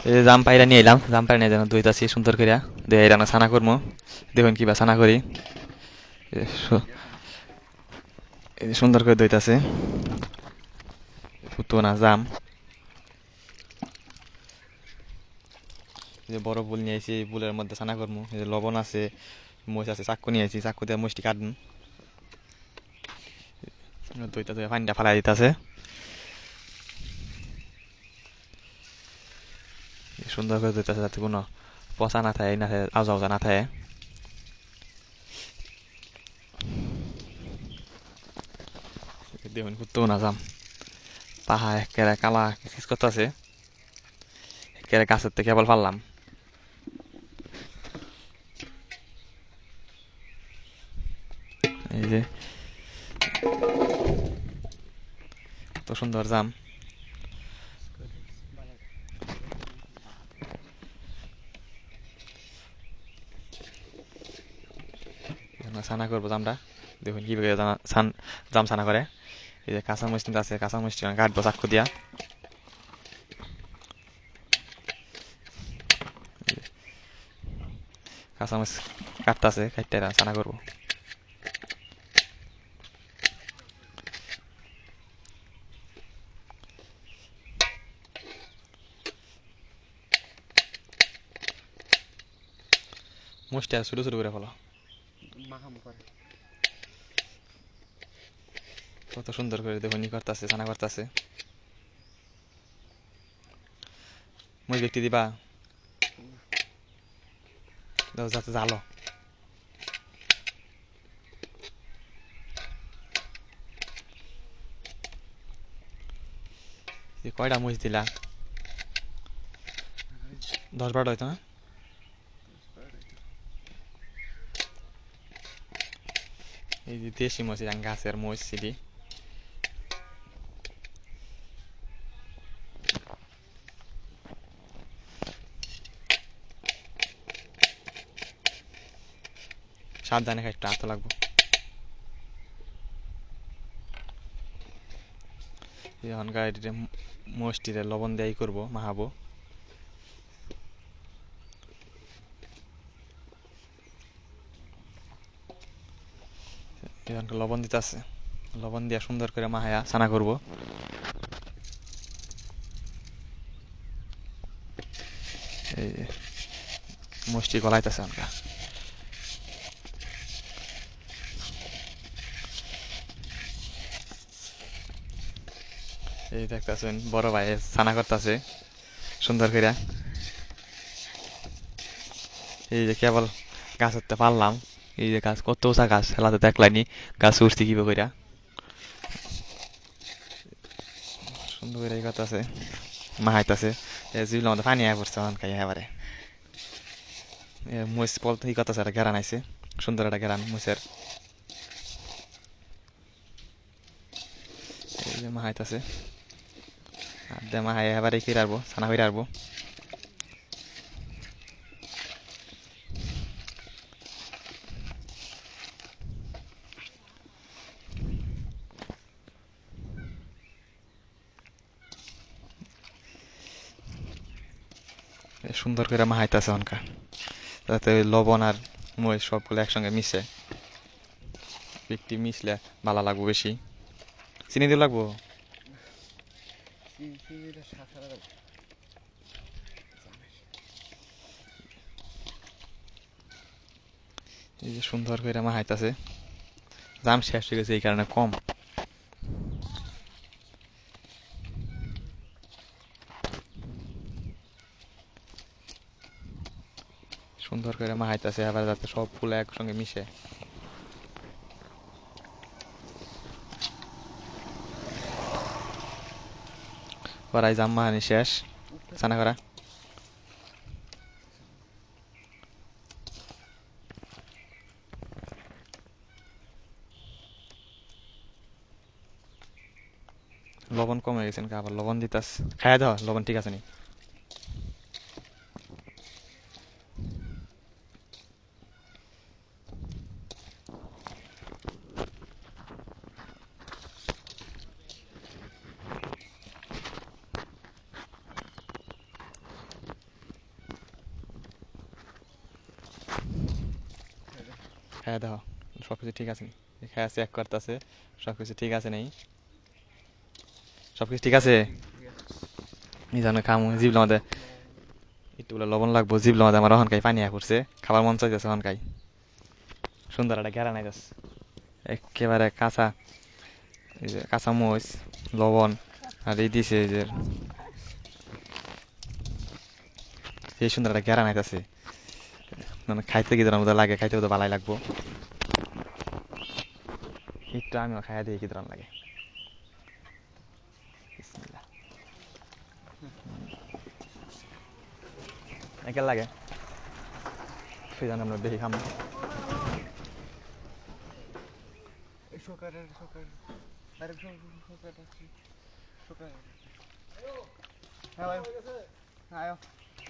এই যে জাম পাইরা নিয়ে এলাম, জাম পাইরা নিয়ে যেন দইতাছি সুন্দর করিয়া। দিয়ে এটা ছানা করবো, দেখুন কিবা ছানা করি। এই সু- এই যে সুন্দর করে দইতাছে ফুটো না জাম। এই যে বড় বুল নিয়ে আইছি, এই বুলের মধ্যে ছানা করবো। এই যে লবণ আছে, মরিচ আছে, চাক্কু নিয়ে আইছি, চাক্কু দিয়ে মরিচটি কাটবো। দইটা দইয়া পানিটা ফালাই দিতেছে। সুন্দর করে দইতাছে যাতে কোনো পচা না থাকে, না থাকে আওজা আওজা না থাকে। দেখুন ফুটো না জাম, পাহা একেবারে কালা কিস করতেছে, একেবারে গাছের থেকে কেবল পারলাম। এই যে কত সুন্দর জাম। ছানা করবো জামটা, দেখুন কিভাবে জাম ছানা করে। এই যে কাঁচা মরিচ আছে, কাঁচা মরিচ কাটবো চাক্কু দিয়া। কাঁচা মরিচ কাটতাছে, কাটতে ছানা করবো। মরিচটা ছোটো ছোটো করে ফেলো। কত সুন্দর করে দেখুন ই করতেছে, ছানা করতেছে। মরিচ ব্যক্তি দিবা দাও যাতে জালো। কয়টা মরিচ দিলা? 10-12টা হয়তো না? এই যে দেশি মরিচ, গাছের মরিচ চিলি। সাবধানে খাইতে হাত লাগবো। এখনকার মরিচটিরে লবণ দিয়ে করবো, মাহাবো। এখানকার লবণ দিতে আছে, লবণ দিয়ে সুন্দর করে মাহায়া ছানা করবো। এই যে মরিচটি গলাইতেছে এখনকার। এই দেখতেছেন বড় ভাই ছানা করতেছে সুন্দর করে। এই যে কেবল গাছ উঠতে পারলাম। এই যে গাছ কত উঁচা গাছ, হেলাতে দেখলানি গাছ উঠছি কিভাবে কইরা। সুন্দর করে করতেছে, মাহাইতেছে। জিবলার মধ্যে পানি আয় পড়ছে অন খাই এবারে। মরিচ পল ই করতেছে, একটা ঘেরান আইছে, সুন্দর একটা ঘেরান মরিচের। এই যে মাহাইতেছে, আর দিয়ে মাহাই এবারে কি রাখবো, ছানা করে রাখবো। সুন্দর করে মাহাইতেছে অনকা, যাতে লবণ আর মরিচ সবগুলো একসঙ্গে মিশে। একটি মিশলে ভালো লাগবো বেশি। চিনি দিয়ে লাগবো। এই যে সুন্দর করে মাহাইতেছে, জাম শেষ হয়ে গেছে এই কারণে কম। সুন্দর করে মাহাইতেছে আবার যাতে সবগুলো একসঙ্গে মিশে। কড়াই জাম মাহানি শেষ, ছানা করা। লবণ কমে গেছে, আবার লবণ দিতাস, খাইয়া দাও লবণ ঠিক আছে নি। খাইয়া দেখো সব কিছু ঠিক আছে নি খাইয়া চেক করতেছে সব কিছু ঠিক আছে নেই সব কিছু ঠিক আছে এই জন্য খামু জিবলার মধ্যে একটুগুলো লবণ লাগবো জিবলার মধ্যে আমার অহন খাই পানি পড়ছে খাবার মন চাইতেছে অহন খাই সুন্দর একটা ঘেরা নাইতেছে একেবারে কাঁচা এই যে কাঁচা মরিচ লবণ আর এই দিছে এই যে এই সুন্দর একটা ঘেরা নাইতেছে মানে খাইতে কি ধরার মতো লাগে খাইতে তো ভালাই লাগবো একটু আমিও খাইয়া দিই কি ধরান লাগে বিসমিল্লাহ একে লাগে সেই জন্য আমরা দেখি খাম Sokar, sokar. Arab sokar. Sokar. Ayo. Ayo.